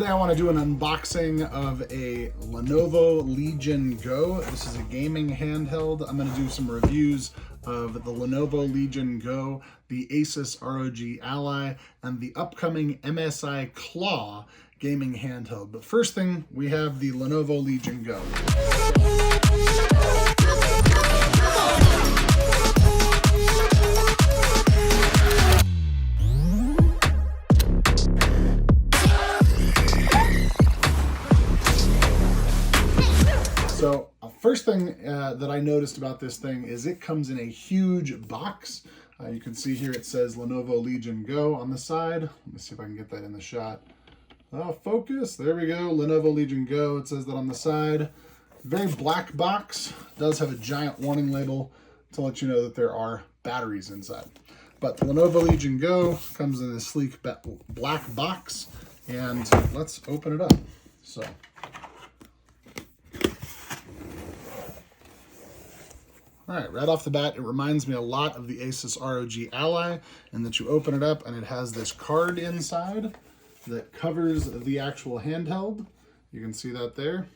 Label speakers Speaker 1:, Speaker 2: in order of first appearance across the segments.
Speaker 1: Today I want to do an unboxing of a Lenovo Legion Go. This is a gaming handheld. I'm going to do some reviews of the Lenovo Legion Go, the Asus ROG Ally, and the upcoming MSI Claw gaming handheld. But first thing, we have the Lenovo Legion Go. So first thing that I noticed about this thing is it comes in a huge box. You can see here it says Lenovo Legion Go on the side. Let me see if I can get that in the shot. Focus, there we go, Lenovo Legion Go. It says that on the side. Very black box. It does have a giant warning label to let you know that there are batteries inside. But the Lenovo Legion Go comes in this sleek black box, and let's open it up. So. All right, right off the bat, it reminds me a lot of the Asus ROG Ally in that you open it up and it has this card inside that covers the actual handheld. You can see that there.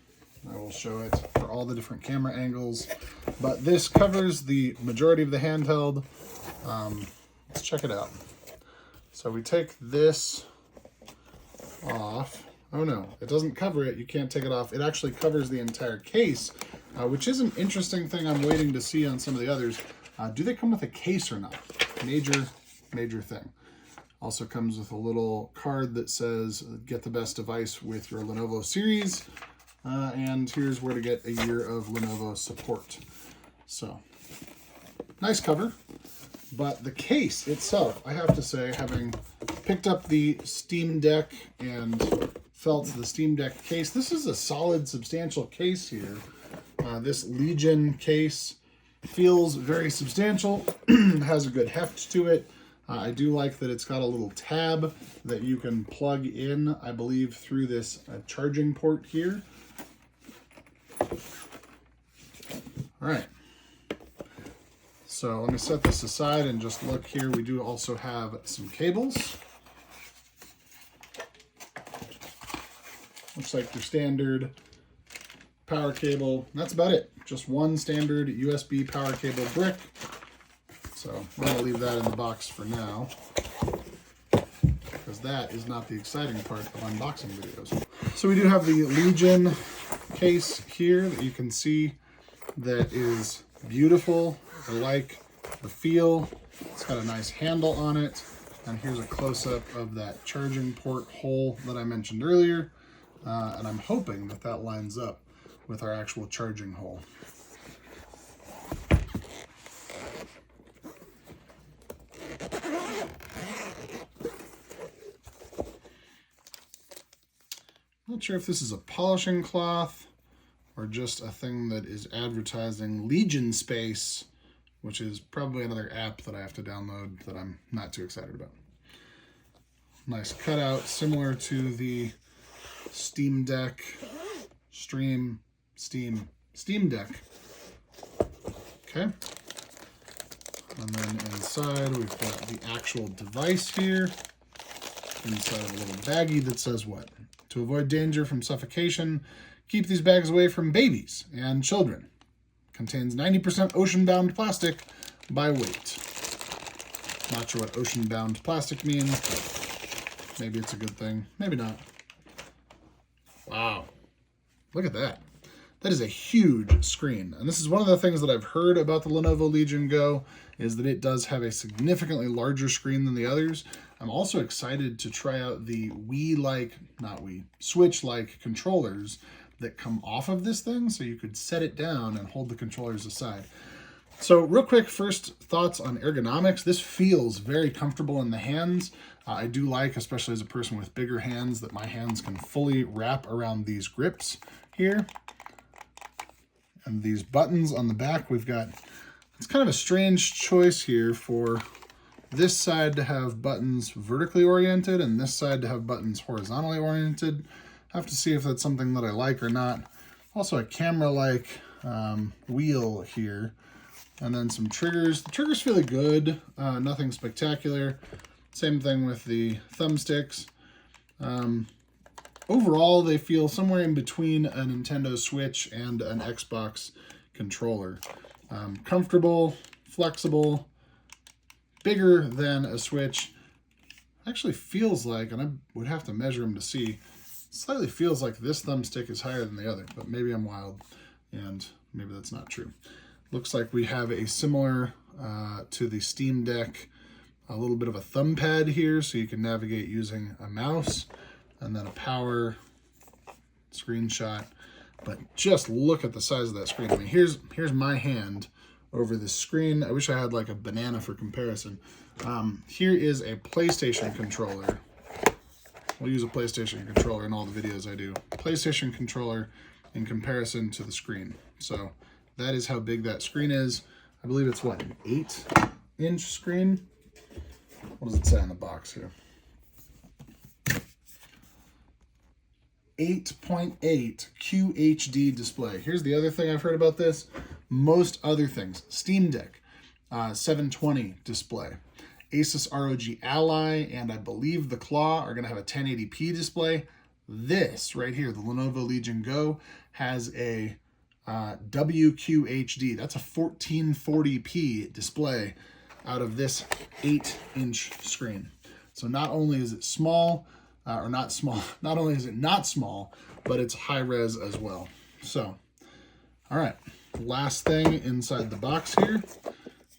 Speaker 1: I will show it for all the different camera angles, but this covers the majority of the handheld. Let's check it out. So we take this off. Oh no, it doesn't cover it. You can't take it off. It actually covers the entire case, which is an interesting thing I'm waiting to see on some of the others. Do they come with a case or not? Major thing. Also comes with a little card that says, get the best device with your Lenovo series. And here's where to get a year of Lenovo support. So, nice cover. But the case itself, I have to say, having picked up the Steam Deck and felt the Steam Deck case, this is a solid, substantial case here. This Legion case feels very substantial, has a good heft to it. I do like that it's got a little tab that you can plug in, I believe, through this charging port here. All right. So let me set this aside and just look here. We do also have some cables. Looks like your standard power cable. That's about it. Just one standard USB power cable brick. So I'm going to leave that in the box for now, because that is not the exciting part of unboxing videos. So we do have the Legion case here that you can see that is beautiful. I like the feel. It's got a nice handle on it. And here's a close-up of that charging port hole that I mentioned earlier. And I'm hoping that that lines up with our actual charging hole. Not sure if this is a polishing cloth or just a thing that is advertising Legion Space, which is probably another app that I have to download that I'm not too excited about. Nice cutout, similar to the Steam Deck, Steam Deck. Okay. And then inside we've got the actual device here. Inside of a little baggie that says what? To avoid danger from suffocation, keep these bags away from babies and children. Contains 90% ocean-bound plastic by weight. Not sure what ocean-bound plastic means, but maybe it's a good thing. Maybe not. Wow. Look at that. That is a huge screen. And this is one of the things that I've heard about the Lenovo Legion Go, is that it does have a significantly larger screen than the others. I'm also excited to try out the Switch-like controllers that come off of this thing, so you could set it down and hold the controllers aside. So real quick, first thoughts on ergonomics. This feels very comfortable in the hands. I do like, especially as a person with bigger hands, that my hands can fully wrap around these grips here. And these buttons on the back, we've got, it's kind of a strange choice here for this side to have buttons vertically oriented and this side to have buttons horizontally oriented. I have to see if that's something that I like or not. Also a camera-like wheel here. And then some triggers. The triggers feel good, nothing spectacular. Same thing with the thumbsticks. overall, they feel somewhere in between a Nintendo Switch and an Xbox controller. Comfortable, flexible, bigger than a Switch. Actually feels like, and I would have to measure them to see, slightly feels like this thumbstick is higher than the other, but maybe I'm wild and maybe that's not true. Looks like we have a similar to the Steam Deck, a little bit of a thumb pad here so you can navigate using a mouse, and then a power screenshot. But just look at the size of that screen. I mean, here's my hand over this screen. I wish I had like a banana for comparison. Here is a PlayStation controller. We'll use a PlayStation controller in all the videos I do. PlayStation controller in comparison to the screen. So that is how big that screen is. I believe it's what, an 8-inch screen? What does it say on the box here? 8.8 QHD display. Here's the other thing I've heard about this. Most other things. Steam Deck, 720 display. Asus ROG Ally and I believe the Claw are going to have a 1080p display. This right here, the Lenovo Legion Go, has a WQHD. That's a 1440p display out of this 8-inch screen. So not only is it small, not only is it not small, but it's high res as well. So, all right, last thing inside the box here,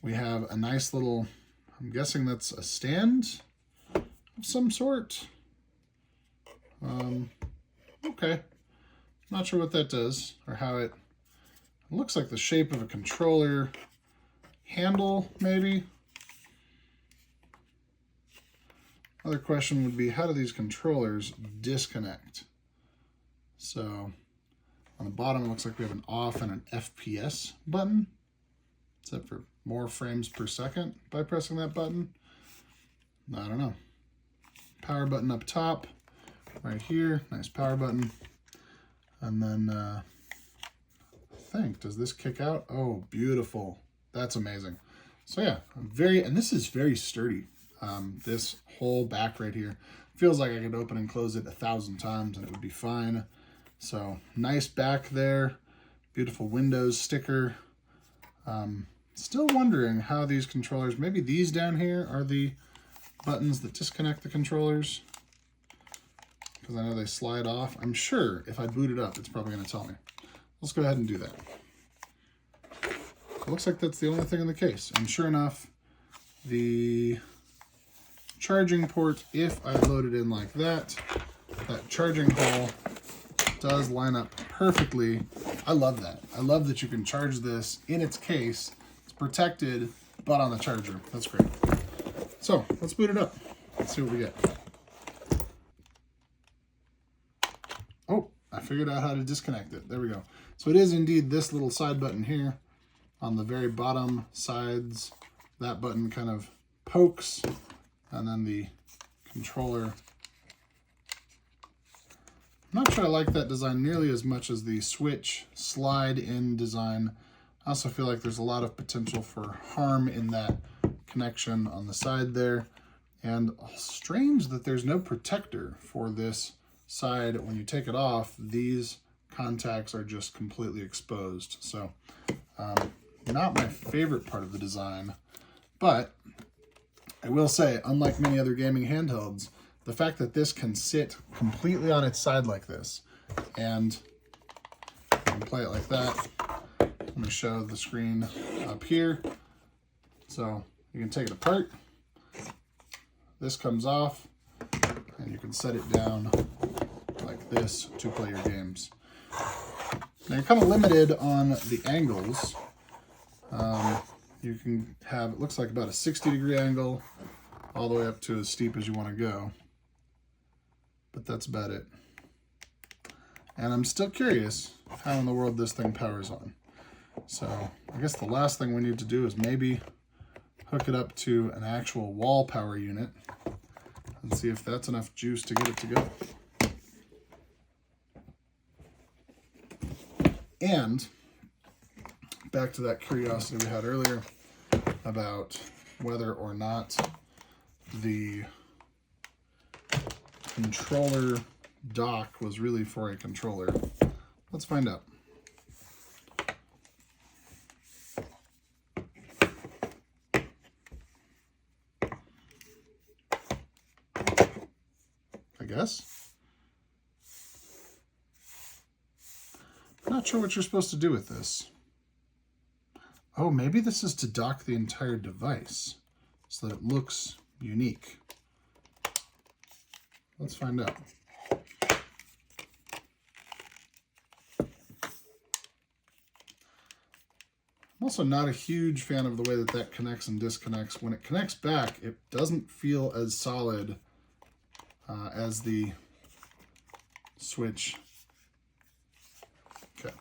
Speaker 1: we have a nice little, I'm guessing that's a stand of some sort. Okay, not sure what that does or how it looks like the shape of a controller handle, maybe. Another question would be, how do these controllers disconnect? So on the bottom, it looks like we have an off and an FPS button, except for more frames per second by pressing that button. I don't know. Power button up top, right here, nice power button. And then I think, does this kick out? Oh, beautiful. That's amazing. So yeah, and this is very sturdy. This whole back right here feels like I could open and close it 1,000 times and it would be fine. So nice back there, beautiful Windows sticker. Still wondering how these controllers, maybe these down here are the buttons that disconnect the controllers, because I know they slide off. I'm sure if I boot it up, it's probably going to tell me. Let's go ahead and do that. It looks like that's the only thing in the case. And sure enough, the charging port, if I load it in like that, that charging hole does line up perfectly. I love that. I love that you can charge this in its case. It's protected, but on the charger. That's great. So let's boot it up. Let's see what we get. Oh, I figured out how to disconnect it. There we go. So it is indeed this little side button here on the very bottom sides. That button kind of pokes, and then the controller. I'm not sure I like that design nearly as much as the Switch slide-in design. I also feel like there's a lot of potential for harm in that connection on the side there. And strange that there's no protector for this side. When you take it off, these contacts are just completely exposed. So not my favorite part of the design, but I will say, unlike many other gaming handhelds, the fact that this can sit completely on its side like this, and I can play it like that. Let me show the screen up here. So you can take it apart. This comes off, and you can set it down like this to play your games. Now you're kind of limited on the angles. You can have, it looks like about a 60-degree angle, all the way up to as steep as you want to go. But that's about it. And I'm still curious how in the world this thing powers on. So I guess the last thing we need to do is maybe hook it up to an actual wall power unit and see if that's enough juice to get it to go. And back to that curiosity we had earlier about whether or not the controller dock was really for a controller. Let's find out. I guess. Not sure what you're supposed to do with this. Oh, maybe this is to dock the entire device so that it looks unique. Let's find out. I'm also not a huge fan of the way that that connects and disconnects. When it connects back, it doesn't feel as solid as the switch. Okay.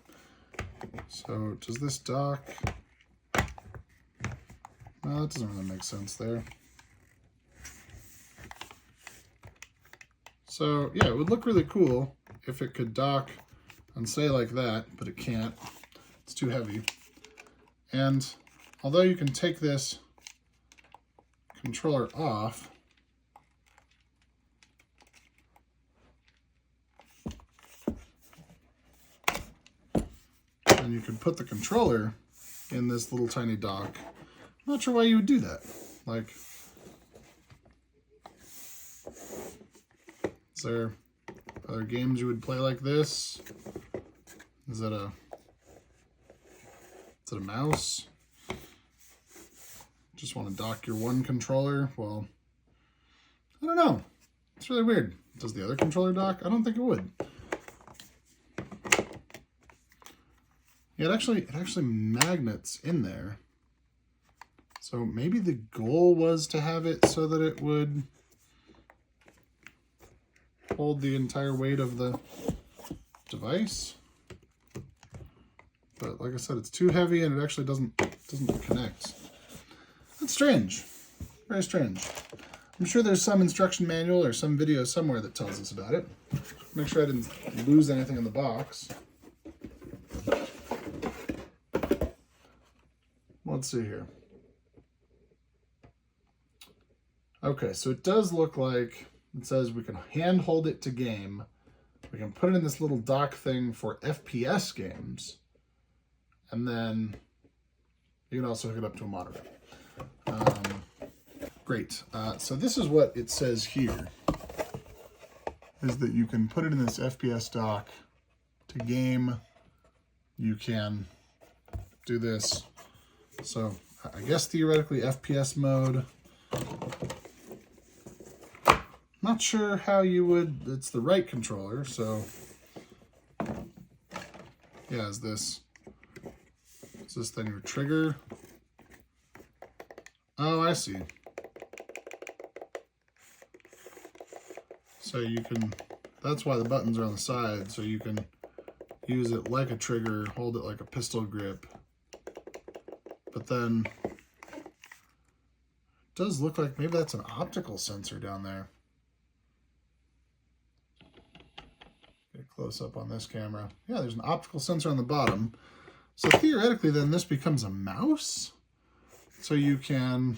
Speaker 1: So does this dock? No, that doesn't really make sense there. So yeah, it would look really cool if it could dock and say like that, but it can't. It's too heavy. And although you can take this controller off, and you can put the controller in this little tiny dock. I'm not sure why you would do that. Like, is there other games you would play like this? Is it a mouse? Just want to dock your one controller? Well, I don't know. It's really weird. Does the other controller dock? I don't think it would. Yeah, it actually magnets in there. So maybe the goal was to have it so that it would hold the entire weight of the device. But like I said, it's too heavy and it actually doesn't connect. That's strange. Very strange. I'm sure there's some instruction manual or some video somewhere that tells us about it. Make sure I didn't lose anything in the box. Let's see here. Okay, so it does look like it says we can hand hold it to game. We can put it in this little dock thing for FPS games. And then you can also hook it up to a monitor. Great. So this is what it says here, is that you can put it in this FPS dock to game. You can do this. So I guess theoretically FPS mode. Not sure how you would, it's the right controller, so yeah, is this thing your trigger? Oh, I see. So you can, that's why the buttons are on the side, so you can use it like a trigger, hold it like a pistol grip. But then it does look like maybe that's an optical sensor down there. Get a close up on this camera. Yeah, there's an optical sensor on the bottom. So theoretically then this becomes a mouse. So you can,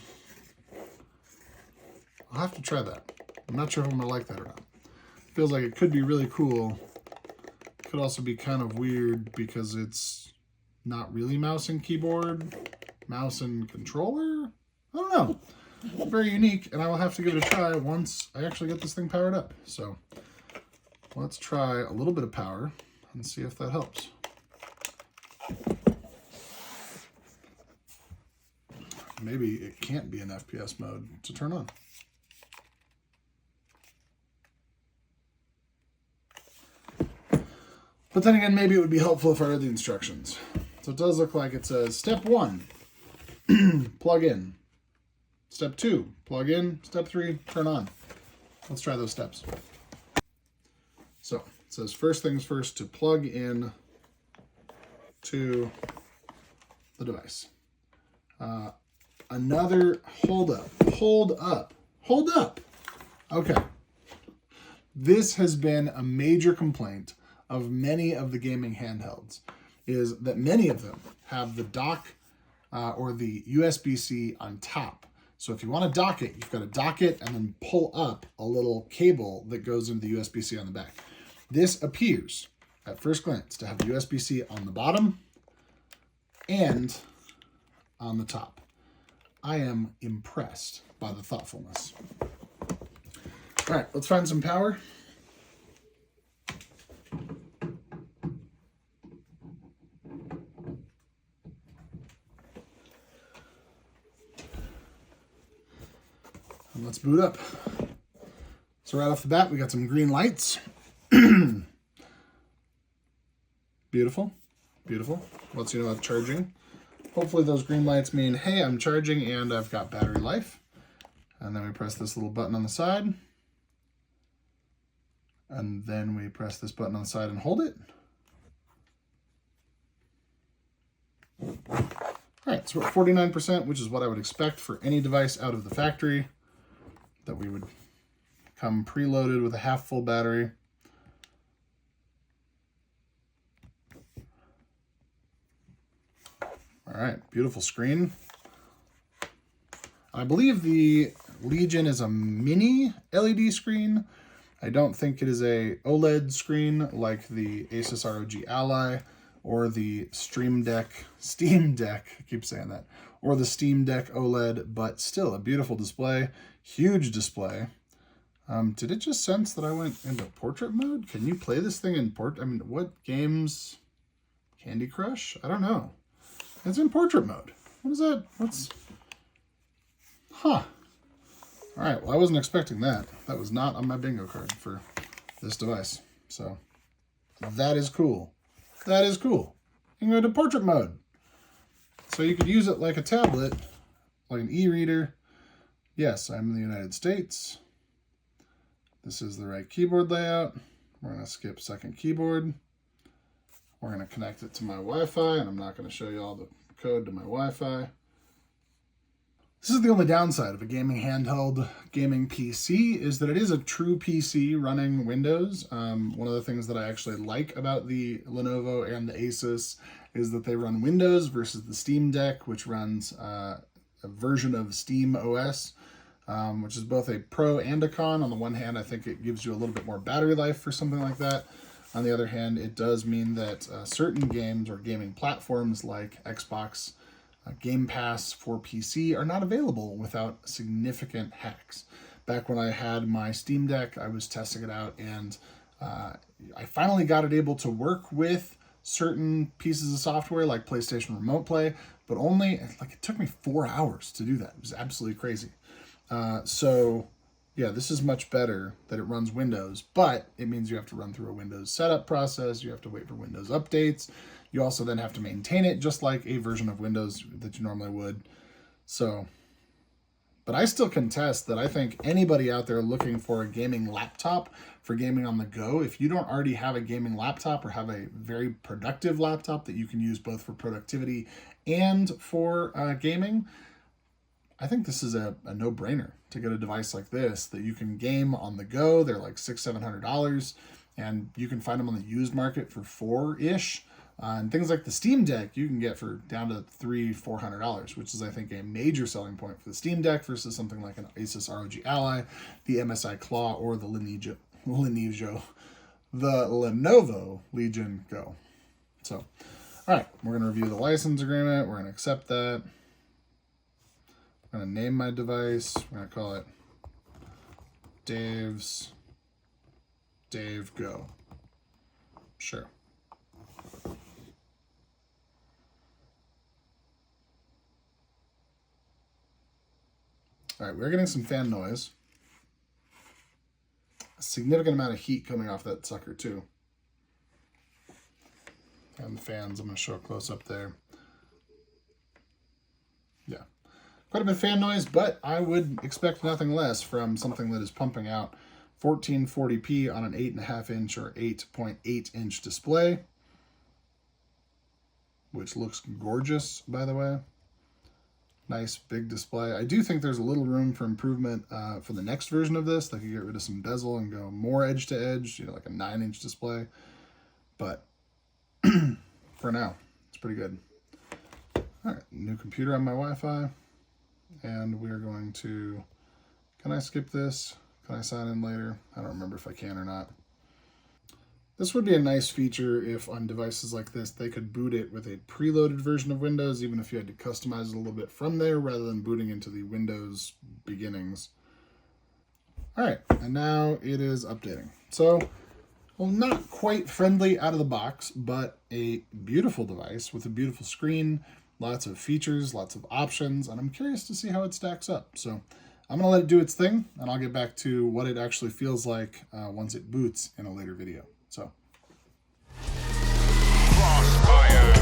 Speaker 1: I'll have to try that. I'm not sure if I'm gonna like that or not. Feels like it could be really cool. Could also be kind of weird because it's not really mouse and keyboard, mouse and controller. I don't know. Very unique, and I will have to give it a try once I actually get this thing powered up. So let's try a little bit of power and see if that helps. Maybe it can't be in FPS mode to turn on. But then again, maybe it would be helpful if I read the instructions. So it does look like it says, step 1, plug in. Step 2, plug in. Step 3, turn on. Let's try those steps. So it says first things first, to plug in to the device. Another hold up. Okay. This has been a major complaint of many of the gaming handhelds, is that many of them have the dock or the USB-C on top. So if you want to dock it, you've got to dock it and then pull up a little cable that goes into the USB-C on the back. This appears, at first glance, to have USB-C on the bottom and on the top. I am impressed by the thoughtfulness. All right, let's find some power. And let's boot up. So right off the bat, we got some green lights. Beautiful, beautiful. Lets you know it's charging. Hopefully those green lights mean, hey, I'm charging and I've got battery life. And then we press this little button on the side. And then we press this button on the side and hold it. All right, so we're at 49%, which is what I would expect for any device out of the factory, that we would come preloaded with a half full battery. All right, beautiful screen. I believe the Legion is a mini LED screen. I don't think it is a OLED screen like the Asus ROG Ally or the Steam Deck, I keep saying that, or the Steam Deck OLED, but still a beautiful display, huge display. Did it just sense that I went into portrait mode? Can you play this thing in what games? Candy Crush? I don't know. It's in portrait mode. What is that? Huh. All right, well, I wasn't expecting that. That was not on my bingo card for this device. So that is cool. That is cool. You can go to portrait mode. So you could use it like a tablet, like an e-reader. Yes, I'm in the United States. This is the right keyboard layout. We're going to skip second keyboard. We're going to connect it to my Wi-Fi, and I'm not going to show you all the code to my Wi-Fi. This is the only downside of a gaming handheld gaming PC, is that it is a true PC running Windows. One of the things that I actually like about the Lenovo and the Asus is that they run Windows versus the Steam Deck, which runs a version of Steam OS, which is both a pro and a con. On the one hand, I think it gives you a little bit more battery life for something like that. On the other hand, it does mean that certain games or gaming platforms like Xbox Game Pass for PC are not available without significant hacks. Back when I had my Steam Deck, I was testing it out, and I finally got it able to work with certain pieces of software like PlayStation Remote Play, but only, it took me 4 hours to do that. It was absolutely crazy. So yeah, this is much better that it runs Windows, but it means you have to run through a Windows setup process. You have to wait for Windows updates. You also then have to maintain it just like a version of Windows that you normally would. So, but I still contest that I think anybody out there looking for a gaming laptop for gaming on the go, if you don't already have a gaming laptop or have a very productive laptop that you can use both for productivity and for gaming, I think this is a no-brainer to get a device like this that you can game on the go. They're like $600-700, and you can find them on the used market for $4-ish. And things like the Steam Deck you can get for down to $300-400, which is, I think, a major selling point for the Steam Deck versus something like an Asus ROG Ally, the MSI Claw, or the Lenovo Legion Go. So, all right, we're going to review the license agreement. We're going to accept that. I'm going to name my device. We're going to call it Dave Go. Sure. All right, we're getting some fan noise. A significant amount of heat coming off that sucker too. And the fans, I'm going to show a close up there. Yeah. Quite a bit of fan noise, but I would expect nothing less from something that is pumping out 1440p on an 8.5 inch or 8.8 inch display, which looks gorgeous, by the way. Nice big display. I do think there's a little room for improvement for the next version of this. They could get rid of some bezel and go more edge to edge, like a 9-inch display. But for now, it's pretty good. All right, new computer on my Wi-Fi. And we're going to, can I skip this? Can I sign in later? I don't remember if I can or not. This would be a nice feature if on devices like this, they could boot it with a preloaded version of Windows, even if you had to customize it a little bit from there rather than booting into the Windows beginnings. All right, and now it is updating. So, well, not quite friendly out of the box, but a beautiful device with a beautiful screen, lots of features, lots of options, and I'm curious to see how it stacks up. So I'm going to let it do its thing, and I'll get back to what it actually feels like once it boots in a later video. So. CrossFire.